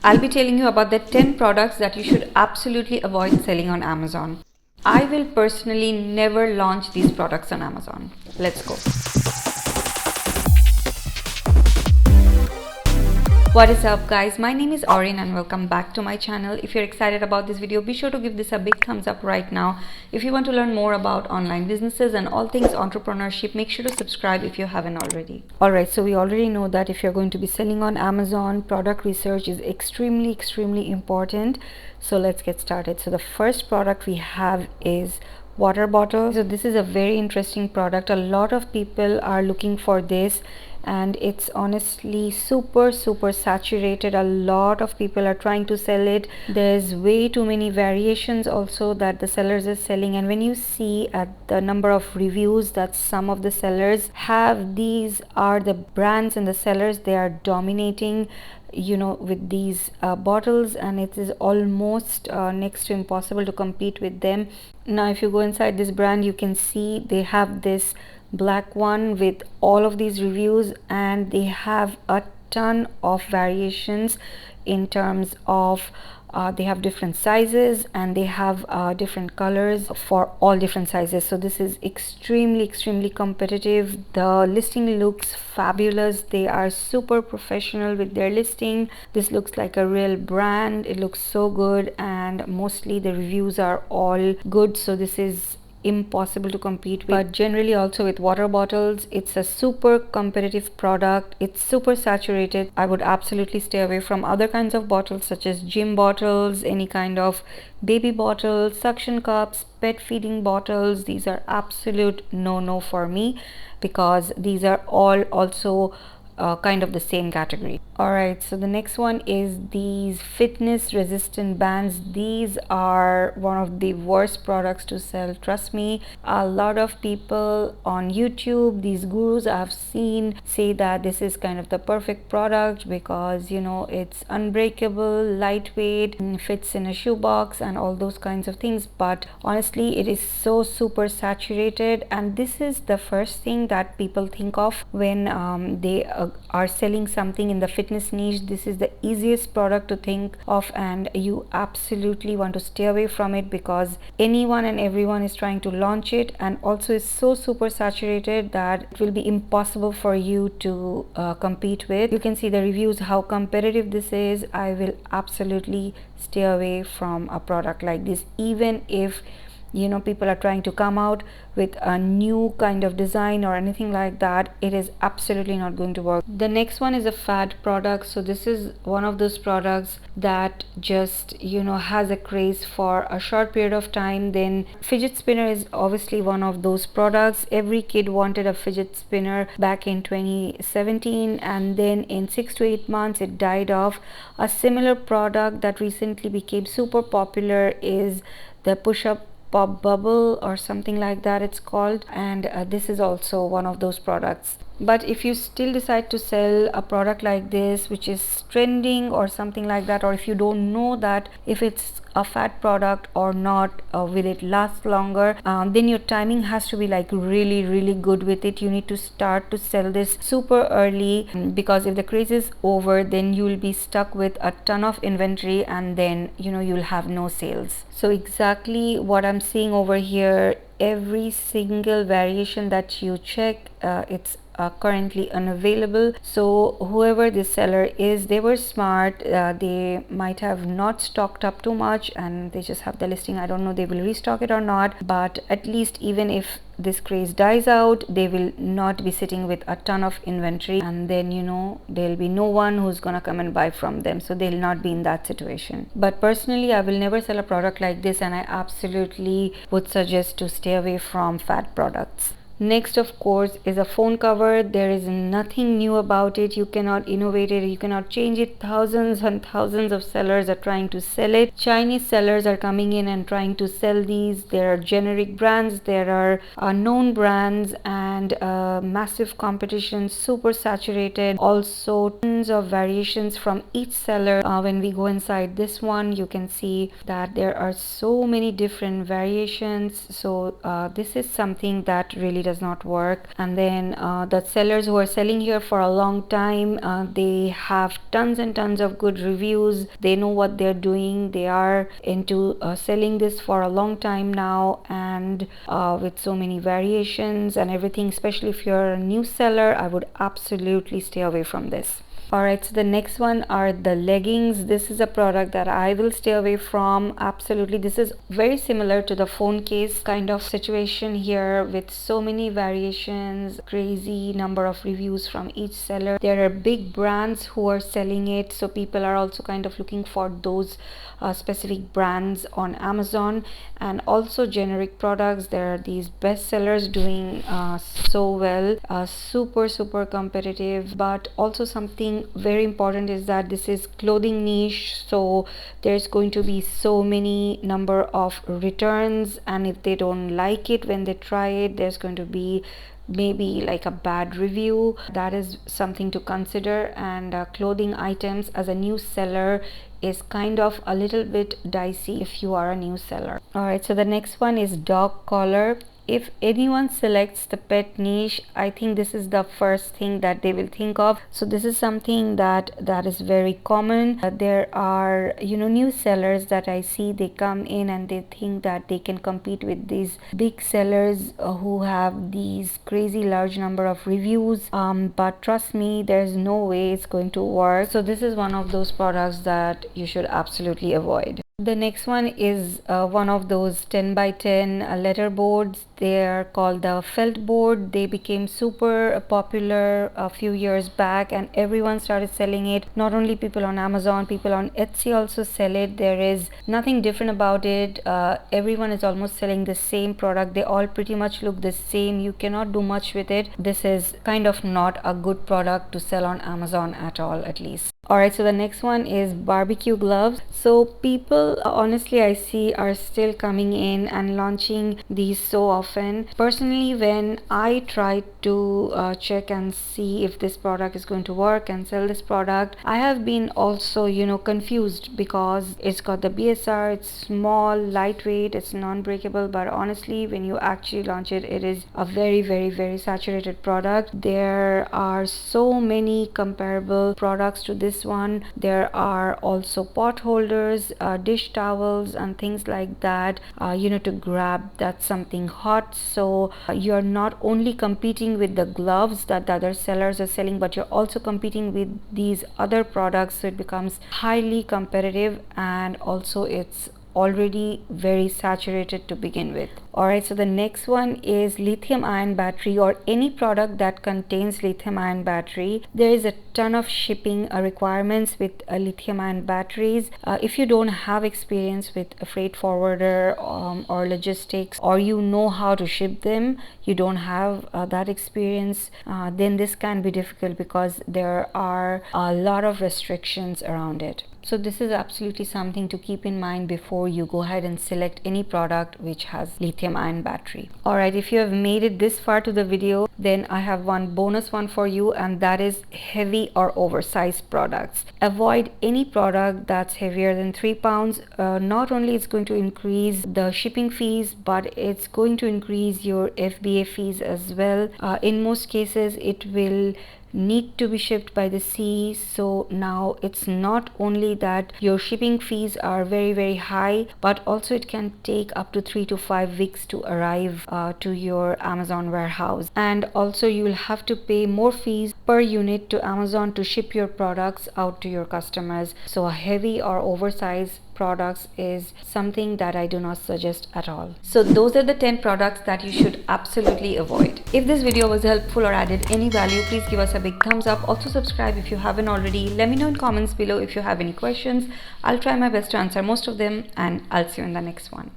I'll be telling you about the 10 products that you should absolutely avoid selling on Amazon. I will personally never launch these products on Amazon. Let's go. What is up guys, my name is Orinn and welcome back to my channel. If you're excited about this video, be sure to give this a big thumbs up right now. If you want to learn more about online businesses and all things entrepreneurship, make sure to subscribe if you haven't already. Alright, so we already know that if you're going to be selling on Amazon, product research is extremely important. So let's get started. So the first product we have is water bottle. So this is a very interesting product. A lot of people are looking for this and it's honestly super saturated. A lot of people are trying to sell it. There's way too many variations also that the sellers are selling, and when you see at the number of reviews that some of the sellers have, these are the brands and the sellers, they are dominating, you know, with these bottles, and it is almost next to impossible to compete with them. Now if you go inside this brand, you can see they have this black one with all of these reviews, and they have a ton of variations in terms of they have different sizes and they have different colors for all different sizes. So this is extremely competitive. The listing looks fabulous. They are super professional with their listing. This looks like a real brand. It looks so good, and mostly the reviews are all good, so this is impossible to compete with. But generally also with water bottles, it's a super competitive product. It's super saturated. I would absolutely stay away from other kinds of bottles such as gym bottles, any kind of baby bottles, suction cups, pet feeding bottles. These are absolute no for me because these are all also kind of the same category. Alright, so the next one is these fitness resistant bands. These are one of the worst products to sell, trust me. A lot of people on YouTube, these gurus I've seen, say that this is kind of the perfect product because, you know, it's unbreakable, lightweight, fits in a shoebox and all those kinds of things, but honestly it is so super saturated, and this is the first thing that people think of when they are selling something in the fitness niche. This is the easiest product to think of, and you absolutely want to stay away from it because anyone and everyone is trying to launch it, and also it's so super saturated that it will be impossible for you to compete with. You can see the reviews how competitive this is. I will absolutely stay away from a product like this, even if, you know, people are trying to come out with a new kind of design or anything like that. It is absolutely not going to work. The next one is a fad product. So this is one of those products that just, you know, has a craze for a short period of time. Then fidget spinner is obviously one of those products. Every kid wanted a fidget spinner back in 2017, and then in 6 to 8 months it died off. A similar product that recently became super popular is the push-up pop bubble or something like that it's called, and this is also one of those products. But if you still decide to sell a product like this which is trending or something like that, or if you don't know that if it's a fat product or not, will it last longer, then your timing has to be like really good with it. You need to start to sell this super early, because if the craze is over, then you will be stuck with a ton of inventory, and then, you know, you'll have no sales. So exactly what I'm seeing over here, every single variation that you check, it's currently unavailable. So whoever this seller is, they were smart. They might have not stocked up too much and they just have the listing. I don't know they will restock it or not, but at least even if this craze dies out, they will not be sitting with a ton of inventory, and then, you know, there'll be no one who's gonna come and buy from them, so they'll not be in that situation. But personally, I will never sell a product like this, and I absolutely would suggest to stay away from fat products. Next, of course, is a phone cover. There is nothing new about it. You cannot innovate it, you cannot change it. Thousands and thousands of sellers are trying to sell it. Chinese sellers are coming in and trying to sell these. There are generic brands, there are known brands, and massive competition, super saturated. Also tons of variations from each seller. When we go inside this one, you can see that there are so many different variations. So this is something that really does not work. And then the sellers who are selling here for a long time, they have tons and tons of good reviews. They know what they're doing. They are into selling this for a long time now, and with so many variations and everything. Especially if you're a new seller, I would absolutely stay away from this. Alright, so the next one are the leggings. This is a product that I will stay away from. Absolutely, this is very similar to the phone case kind of situation here, with so many variations, crazy number of reviews from each seller. There are big brands who are selling it, so people are also kind of looking for those specific brands on Amazon. And also generic products, there are these best sellers doing so well, super competitive. But also something very important is that this is clothing niche, so there's going to be so many number of returns, and if they don't like it when they try it, there's going to be maybe like a bad review. That is something to consider. And clothing items as a new seller is kind of a little bit dicey if you are a new seller. Alright, so the next one is dog collar. If anyone selects the pet niche, I think this is the first thing that they will think of. So this is something that is very common. There are, new sellers that I see, they come in and they think that they can compete with these big sellers who have these crazy large number of reviews, but trust me, there's no way it's going to work. So this is one of those products that you should absolutely avoid. The next one is one of those 10 by 10 letter boards. They are called the felt board. They became super popular a few years back, and everyone started selling it. Not only people on Amazon, people on Etsy also sell it. There is nothing different about it. Everyone is almost selling the same product. They all pretty much look the same. You cannot do much with it. This is kind of not a good product to sell on Amazon at all, at least. Alright, so the next one is barbecue gloves. So people, honestly, I see are still coming in and launching these so often. Personally, when I try to check and see if this product is going to work and sell this product, I have been also, confused, because it's got the BSR, it's small, lightweight, it's non-breakable, but honestly, when you actually launch it, it is a very saturated product. There are so many comparable products to this one. There are also pot holders, dish towels and things like that, to grab that's something hot. So you're not only competing with the gloves that the other sellers are selling, but you're also competing with these other products, so it becomes highly competitive, and also it's already very saturated to begin with. Alright, so the next one is lithium ion battery, or any product that contains lithium ion battery. There is a ton of shipping requirements with lithium ion batteries. If you don't have experience with a freight forwarder or logistics, or you know how to ship them, you don't have that experience, then this can be difficult, because there are a lot of restrictions around it. So this is absolutely something to keep in mind before you go ahead and select any product which has lithium ion battery. Alright, if you have made it this far to the video, then I have one bonus one for you, and that is heavy or oversized products. Avoid any product that's heavier than 3 pounds. Not only it's going to increase the shipping fees, but it's going to increase your FBA fees as well. In most cases, it will need to be shipped by the sea. So now it's not only that your shipping fees are very high, but also it can take up to 3 to 5 weeks to arrive to your Amazon warehouse. And also you will have to pay more fees per unit to Amazon to ship your products out to your customers. So a heavy or oversized products is something that I do not suggest at all. So those are the 10 products that you should absolutely avoid. If this video was helpful or added any value, please give us a big thumbs up. Also subscribe if you haven't already. Let me know in comments below if you have any questions. I'll try my best to answer most of them, and I'll see you in the next one.